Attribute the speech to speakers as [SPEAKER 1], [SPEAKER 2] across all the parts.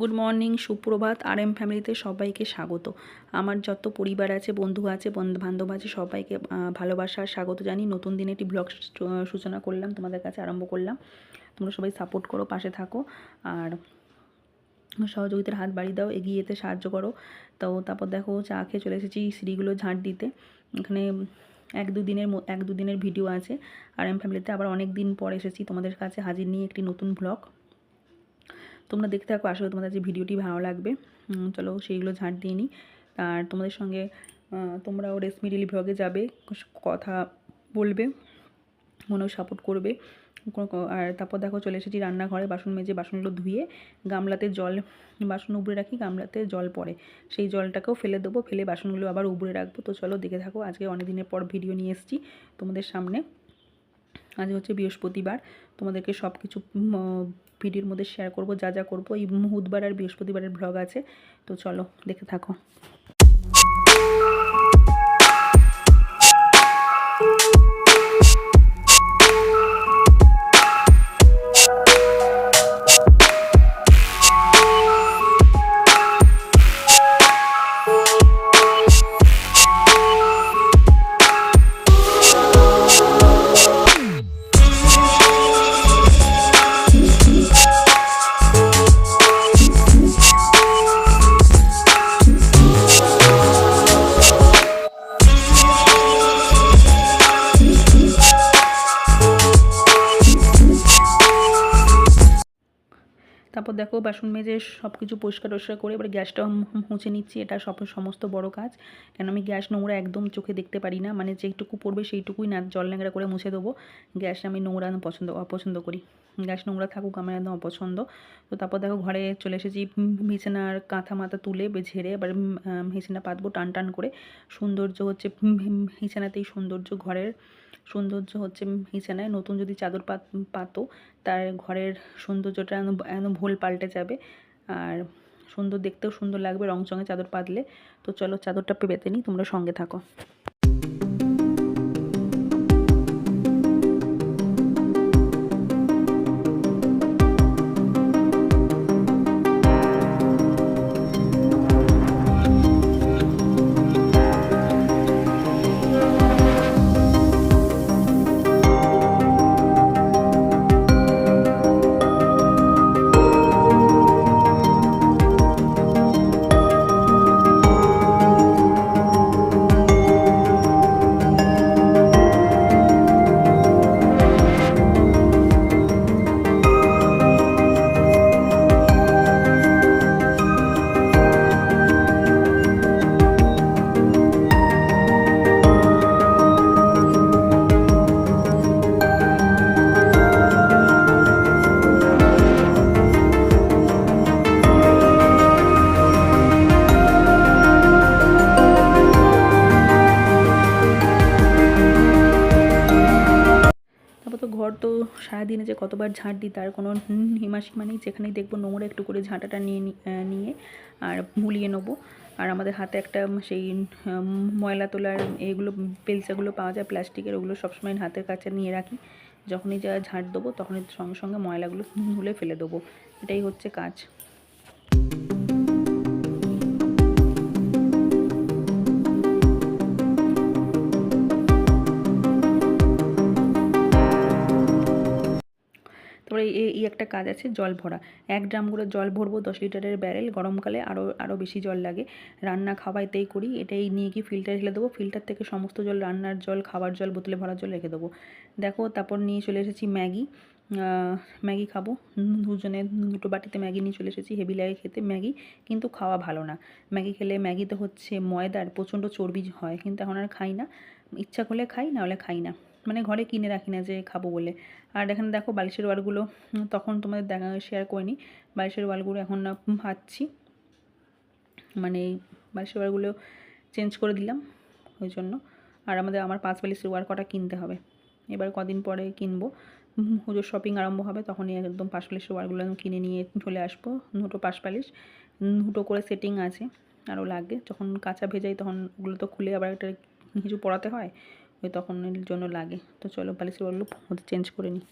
[SPEAKER 1] Good morning, সুপ্রভাত। RM ফ্যামিলিতে সবাইকে স্বাগত। আমার যত পরিবার আছে, বন্ধু আছে, বান্ধব আছে, সবাইকে ভালোবাসা আর স্বাগত জানিয়ে নতুন দিনে একটি ব্লগ সূচনা করলাম, তোমাদের কাছে আরম্ভ করলাম। তোমরা সবাই সাপোর্ট করো, পাশে থাকো আর সহযোগিতার হাত বাড়িয়ে দাও, এগিয়ে যেতে সাহায্য করো। তো তারপর দেখো, চা খেয়ে চলে এসেছি সিঁড়িগুলো ঝাঁট দিতে। এখানে এক দু দিনের ভিডিও আছে RM ফ্যামিলিতে। আবার অনেক দিন পর এসেছি তোমাদের কাছে হাজির নিয়ে একটি নতুন ব্লগ। তোমরা দেখতে থাকো, আসলে তোমাদের যে ভিডিওটি ভালো লাগবে। চলো সেইগুলো ঝাঁট দিয়ে নিই। আর তোমাদের সঙ্গে তোমরাও রেশমি ডেলি ব্লগে যাবে, কথা বলবে, মনেও সাপোর্ট করবে। আর তারপর দেখো চলে এসেছি রান্নাঘরে, বাসন মেজে বাসনগুলো ধুয়ে গামলাতে জল, বাসন উবড়ে রাখি, গামলাতে জল পড়ে, সেই জলটাকেও ফেলে দেবো, ফেলে বাসনগুলো আবার উবড়ে রাখবো। তো চলো দেখে থাকো, আজকে অনেক দিনের পর ভিডিও নিয়ে এসেছি তোমাদের সামনে। আজ হচ্ছে বৃহস্পতিবার, তোমাদেরকে সব কিছু ভিডিওর মধ্যে শেয়ার করব, যা যা করবো। এই বুধবার আর বৃহস্পতিবারের ব্লগ আছে, তো চলো দেখতে থাকো। তারপর দেখো বাসন মেজে সব কিছু পরিষ্কার করে এবার গ্যাসটা মুছে নিচ্ছি। এটা সমস্ত বড় কাজ, কেন আমি গ্যাস নোংরা একদম চোখে দেখতে পারি না। মানে যেইটুকু পড়বে সেইটুকুই না জল ন্যাংরা করে মুছে দেবো। গ্যাস আমি নোংরা অপছন্দ করি, গ্যাস নোংরা থাকুক আমার একদম অপছন্দ। তো তারপর দেখো ঘরে চলে এসেছি, বিছানার কাঁথা মাথা তুলে ঝেড়ে এবার বিছানা পাতবো টান করে। সৌন্দর্য হচ্ছে বিছানাতেই সৌন্দর্য, ঘরের সৌন্দর্য হচ্ছে বিছানায়। নতুন যদি চাদর পাতো তার ঘরের সৌন্দর্যটা একদম ভুল পাল্টে যাবে, আর দেখতেও সুন্দর লাগবে রংচঙে চাদর পাতলে। তো চলো চাদরটা পেতে নিই, তোমরা সঙ্গে থাকো। তারপর তো ঘর তো সারাদিনে যে কতবার ঝাঁট দিই তার কোনো সীমা নেই। যেখানেই দেখবো নোংরা একটু করে ঝাঁটাটা নিয়ে আর মুলিয়ে নেবো। আর আমাদের হাতে একটা সেই ময়লা তোলার এইগুলো বেলচাগুলো পাওয়া যায় প্লাস্টিকের, ওগুলো সবসময় হাতের কাছে নিয়ে রাখি। যখনই যা ঝাঁট দেবো তখনই সঙ্গে সঙ্গে ময়লাগুলো ধুলে ফেলে দেবো, এটাই হচ্ছে কাজ। তারপরে এই একটা কাজ আছে, জল ভরা। 1 ড্রাম করে জল ভরবো, 10 লিটারের ব্যারেল। গরমকালে আরও বেশি জল লাগে, রান্না খাওয়া এতেই করি। এটাই নিয়ে গিয়ে ফিল্টারে ঢেলে দেবো। ফিল্টার থেকে সমস্ত জল, রান্নার জল, খাবার জল, বোতলে ভরার জল রেখে দেবো। দেখো তারপর নিয়ে চলে এসেছি ম্যাগি খাবো। দুজনে 2টো বাটিতে ম্যাগি নিয়ে চলে এসেছি। হেভি লাগে খেতে ম্যাগি, কিন্তু খাওয়া ভালো না। ম্যাগি খেলে, ম্যাগিতে হচ্ছে ময়দার প্রচণ্ড চর্বি হয়, কিন্তু এখন আর খাই না। ইচ্ছা করলে খাই, না হলে খাই না। মানে ঘরে কিনে রাখি না যে খাবো বলে। আর এখানে দেখো বালিশের ওয়ালগুলো তখন তোমাদের শেয়ার করিনি। বালিশের ওয়ালগুলো এখন না ভাজছি, মানে বালিশের ওয়ালগুলো চেঞ্জ করে দিলাম ওই জন্য। আর আমার 5 বালিশের ওয়াল কটা কিনতে হবে, এবার কদিন পরে কিনবো। পুজোর শপিং আরম্ভ হবে, তখনই একদম 5 বালিশের ওয়ালগুলো কিনে নিয়ে চলে আসবো। 2টো 5 বালিশ, 2টো করে সেটিং আছে, আরও লাগে। যখন কাঁচা ভেজাই তখন ওগুলো তো খুলে আবার একটা কিছু পরাতে হয়, ওই তখন জন্য লাগে। তো চলো বালিশের ওয়ালগুলো চেঞ্জ করে নিই।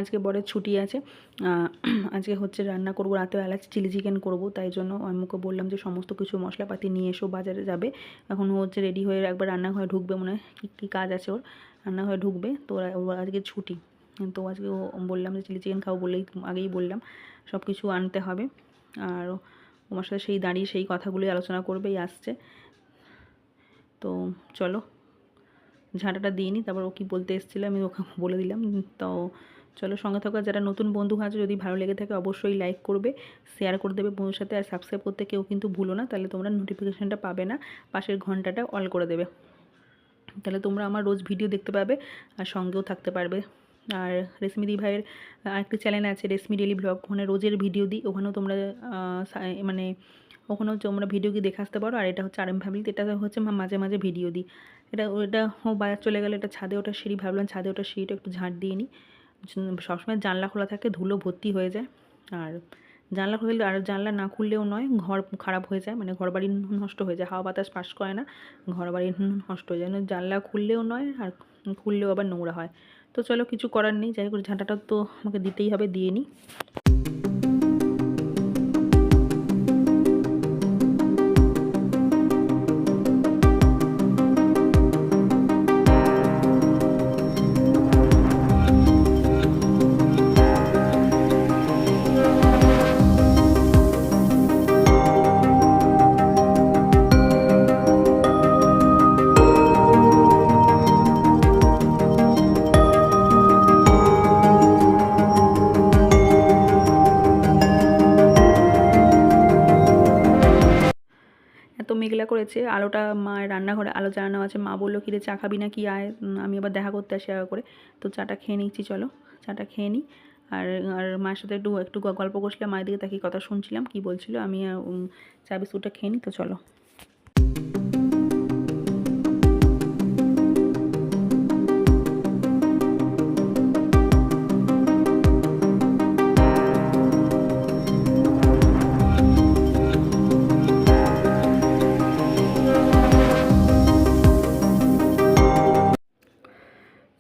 [SPEAKER 1] আজকে বরের ছুটি আছে, আজকে হচ্ছে রান্না করবো, রাতেবেলা চিলি চিকেন করবো, তাই জন্য আমি ওকে বললাম যে সমস্ত কিছু মশলাপাতি নিয়ে এসো, বাজারে যাবে। এখন ও হচ্ছে রেডি হয়ে একবার রান্নাঘরে ঢুকবে, মনে হয় কী কাজ আছে ওর, রান্নাঘরে ঢুকবে। তো ওর আজকে ছুটি, তো আজকে ও বললাম যে চিলি চিকেন খাবো বলেই আগেই বললাম সব কিছু আনতে হবে। আর আমার সাথে সেই দাঁড়িয়ে সেই কথাগুলোই আলোচনা করবেই আসছে। তো চলো ঝাঁটাটা দিয়ে নিই, তারপর ও কী বলতে এসেছিলো আমি ওকে বলে দিলাম। তো চলো সঙ্গে থাকা, যারা নতুন বন্ধু আছে যদি ভালো লেগে থাকে অবশ্যই লাইক করবে, শেয়ার করে দেবে বন্ধুর সাথে, আর সাবস্ক্রাইব করতে কেউ কিন্তু ভুলো না, তাহলে তোমরা নোটিফিকেশানটা পাবে না, পাশের ঘন্টাটা অল করে দেবে, তাহলে তোমরা আমার রোজ ভিডিও দেখতে পাবে আর সঙ্গেও থাকতে পারবে। আর রেশমিদি ভাইয়ের আরেকটি চ্যানেল আছে রেশমি ডেলি ব্লগ, ওখানে রোজের ভিডিও দিই, ওখানেও তোমরা মানে ওখানেও তোমরা ভিডিও গিয়ে দেখে আসতে পারো। আর এটা হচ্ছে আরএম ফ্যামিলি, এটা হচ্ছে মাঝে মাঝে ভিডিও দিই। এটা ও বাজার চলে গেলে এটা ছাদে ওটা সিঁড়ি, ভাবলাম ছাদে ওটা সিঁড়িটা একটু ঝাঁট দিয়ে নিই, সবসময় জানলা খোলা থাকে ধুলো ভর্তি হয়ে যায়, আর জানলা খুললে আর জানলা না খুললেও নয়, ঘর খারাপ হয়ে যায়, মানে ঘর বাড়ি নষ্ট হয়ে যায়, হাওয়া বাতাস পাস করে না, ঘর বাড়ি নষ্ট হয়ে যায়, জানলা খুললেও নয় আর খুললেও আবার নোংরা হয়। তো চলো কিছু করার নেই, যাই হোক ঝাঁটাটা তো আমাকে দিতেই হবে, দিয়ে নিই। এত মেঘলা করেছে, আলোটা মায়ের রান্নাঘরে আলো জ্বালানো আছে, মা বললো কিরে চা খাবি না কি আয়, আমি আবার দেখা করতে আসি আগে করে, তো চাটা খেয়ে নিচ্ছি, চলো চাটা খেয়ে নিই। আর আর মায়ের সাথে একটু একটু গল্প করছিলাম, মায়ের দিকে তাকিয়ে কথা শুনছিলাম কী বলছিল, আমি চা বিস্কুটটা খেয়ে নিই, তো চলো।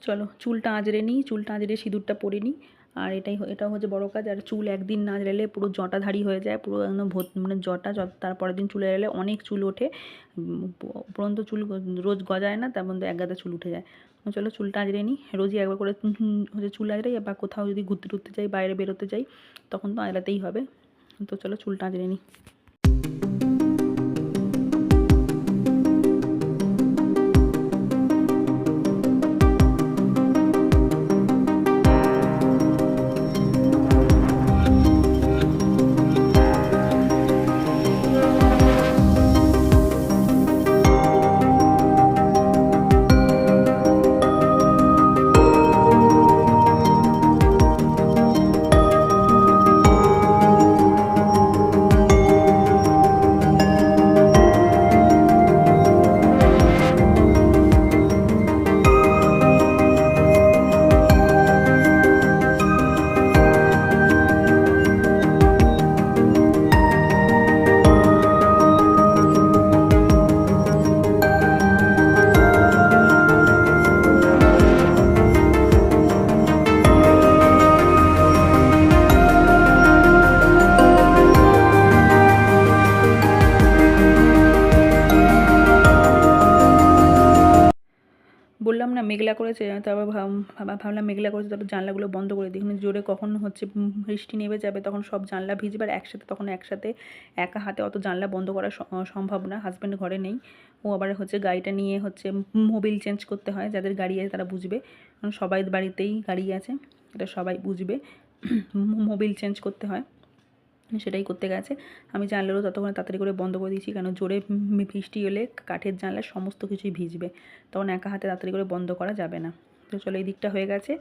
[SPEAKER 1] চলো চুলটা আঁচড়ে নিই, চুলটা আঁচড়ে সিঁদুরটা পরে নিই, আর এটাও হচ্ছে বড়ো কাজ। আর চুল একদিন না আঁচড়ালে পুরো জটাধারী হয়ে যায়, পুরো একদম মানে তারপরের দিন চুলে এলে অনেক চুল ওঠে, উপরন্ত চুল রোজ গজায় না, তার মধ্যে এক গাদা চুল উঠে যায়। চলো চুলটা আঁচড়ে নিই, রোজই একবার করে হচ্ছে চুল আঁচড়াই, বা কোথাও যদি ঘুরতে টুরতে যাই, বাইরে বেরোতে যাই, তখন তো আঁচড়াতেই হবে। তো চলো চুলটা আঁচড়ে নিই। বললাম না মেঘলা করেছে, তারপর ভাবলাম মেঘলা করেছে, তারপর জানলাগুলো বন্ধ করে দিই, মানে জোরে কখন হচ্ছে বৃষ্টি নেমে যাবে, তখন সব জানলা ভিজবে, আর একসাথে একা হাতে অত জানলা বন্ধ করা সম্ভব না, হাজব্যান্ড ঘরে নেই, ও আবার হচ্ছে গাড়িটা নিয়ে হচ্ছে মোবিল চেঞ্জ করতে হয়, যাদের গাড়ি আছে তারা বুঝবে, কারণ সবাই বাড়িতেই গাড়ি আছে, এটা সবাই বুঝবে, মোবিল চেঞ্জ করতে হয়, সেটাই করতে গেছে। আমি জানলারও ততক্ষণে তাড়াতাড়ি করে বন্ধ করে দিয়েছি, কেন জোরে বৃষ্টি এলে কাঠের জানলা সমস্ত কিছুই ভিজবে, তখন একা হাতে তাড়াতাড়ি করে বন্ধ করা যাবে না। তো চলো এই দিকটা হয়ে গেছে,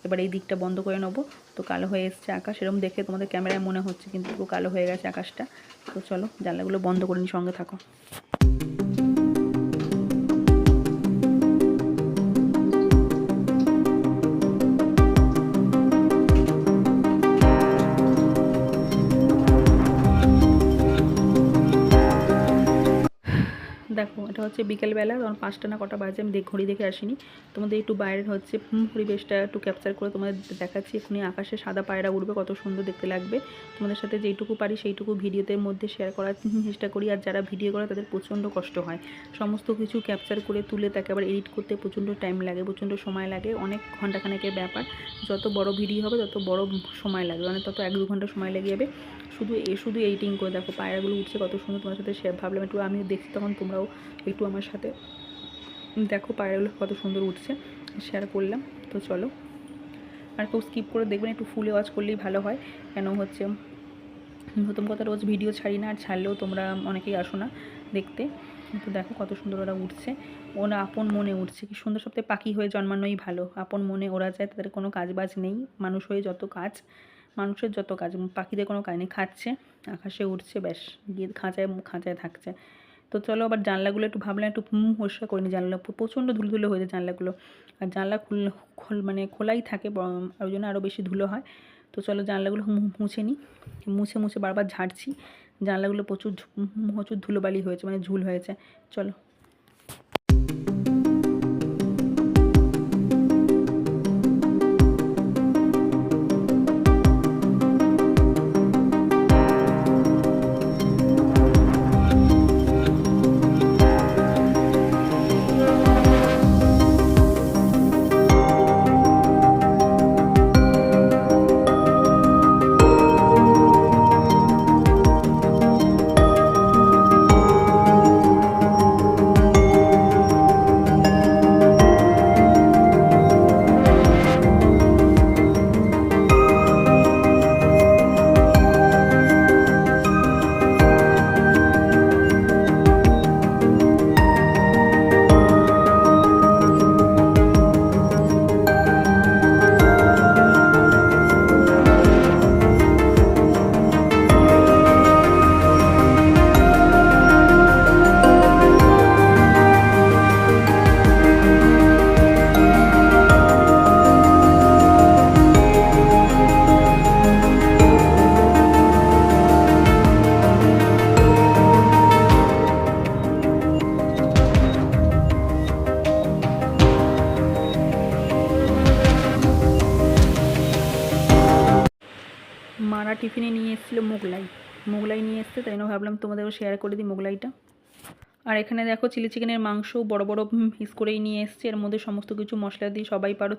[SPEAKER 1] এবার এই দিকটা বন্ধ করে নেবো। তো কালো হয়ে এসছে আকাশ, এরকম দেখে তোমাদের ক্যামেরায় মনে হচ্ছে, কিন্তু পুরো কালো হয়ে গেছে আকাশটা। তো চলো জানলাগুলো বন্ধ করে নিই, সঙ্গে থাকো। দেখো এটা হচ্ছে বিকেলবেলা, তখন 5টা না কটা বাজে, আমি ঘড়ি দেখে আসিনি। তোমাদের একটু বাইরের হচ্ছে পরিবেশটা একটু ক্যাপচার করে তোমাদের দেখাচ্ছি। এক্ষুনি আকাশে সাদা পায়রা উড়বে, কত সুন্দর দেখতে লাগবে। তোমাদের সাথে যেইটুকু পারি সেইটুকু ভিডিওতে মধ্যে শেয়ার করার চেষ্টা করি। আর যারা ভিডিও করে তাদের প্রচণ্ড কষ্ট হয়, সমস্ত কিছু ক্যাপচার করে তুলে তাকে আবার এডিট করতে প্রচণ্ড টাইম লাগে, প্রচণ্ড সময় লাগে, অনেক ঘন্টাখানেকের ব্যাপার। যত বড় ভিডিও হবে তত বড় সময় লাগবে, মানে তত 1-2 ঘন্টা সময় লেগে যাবে শুধু এডিটিং করে। দেখো পায়রাগুলো উঠছে কত সুন্দর, তোমার সাথে ভাবলাম একটু আমি দেখছি, তখন তোমরাও একটু আমার সাথে দেখো পায়রাগুলো কত সুন্দর উঠছে, শেয়ার করলাম। তো চলো, আর কেউ স্কিপ করে দেখবেন, একটু ফুলে ওয়াচ করলেই ভালো হয়। কেন হচ্ছে প্রথম কথা রোজ ভিডিও ছাড়ি না, আর ছাড়লেও তোমরা অনেকেই আসো না দেখতে। তো দেখো কত সুন্দর ওরা উঠছে, ওরা আপন মনে উঠছে, কি সুন্দর। সবথেকে পাখি হয়ে জন্মানোই ভালো, আপন মনে ওরা যায়, তাদের কোনো কাজ বাজ নেই। মানুষ হয়ে যত কাজ, মানুষের যত কাজ, পাখিদের কোনো কাজ নেই, খাচ্ছে আকাশে উঠছে, ব্যাস গিয়ে খাঁচায় থাকছে। তো চলো আবার জানলাগুলো একটু ভাবলাম একটু পরিষ্কার করে নিই, জানলা প্রচণ্ড ধুলো হয়ে যায় জানলাগুলো, আর জানলা মানে খোলাই থাকে, ওই জন্য আরও বেশি ধুলো হয়। তো চলো জানলাগুলো মুছে নিই, মুছে বারবার ঝাড়ছি, জানলাগুলো প্রচুর ধুলোবালি হয়েছে, মানে ঝুল হয়েছে। চলো, মারা টিফিনে নিয়ে এসেছিলো মোগলাই নিয়ে এসছে, তাই জন্য ভাবলাম তোমাদেরও শেয়ার করে দিই মোগলাইটা। আর এখানে দেখো চিলি চিকেনের মাংস বড় বড় পিস করেই নিয়ে এসছে, এর মধ্যে সমস্ত কিছু মশলা দিয়ে, সবাই পারো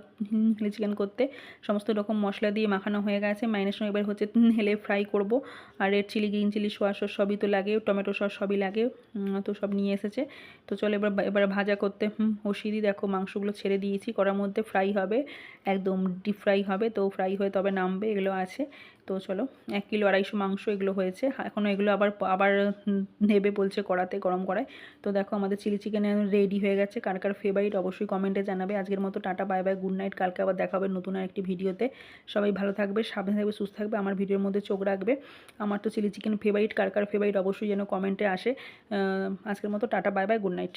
[SPEAKER 1] চিলি চিকেন করতে, সমস্ত রকম মশলা দিয়ে মাখানো হয়ে গেছে। ম্যারিনেশন এবার হচ্ছে হেলে ফ্রাই করব। আর red chilli, green chilli, soya sauce সবই তো লাগে, টমেটো সস সবই লাগে, তো সব নিয়ে এসেছে। তো চলো এবার ভাজা করতে বসিয়ে দিই। দেখো মাংসগুলো ছেড়ে দিয়েছি, কড়ার মধ্যে ফ্রাই হবে, একদম ডিপ ফ্রাই হবে, তো ফ্রাই হয়ে তবে নামবে, এগুলো আছে। তো চলো 1 কিলো 250 মাংস এগুলো হয়েছে, এখনও এগুলো আবার নেবে বলছে কড়াতে, গরম করায়। তো দেখো আমাদের চিলি চিকেন রেডি হয়ে গেছে। কার কার ফেভারিট অবশ্যই কমেন্টে জানাবে। আজকের মতো tata, bye bye, good night. কালকে আবার দেখা হবে নতুন আরেকটি ভিডিওতে। সবাই ভালো থাকবে, সাবধানে থাকবে, সুস্থ থাকবে, আমার ভিডিওর মধ্যে চোখ রাখবে। আমার তো চিলি চিকেন ফেভারিট, কার কার ফেভারিট অবশ্যই যেন কমেন্টে আসে। আজকের মতো tata, bye bye, good night.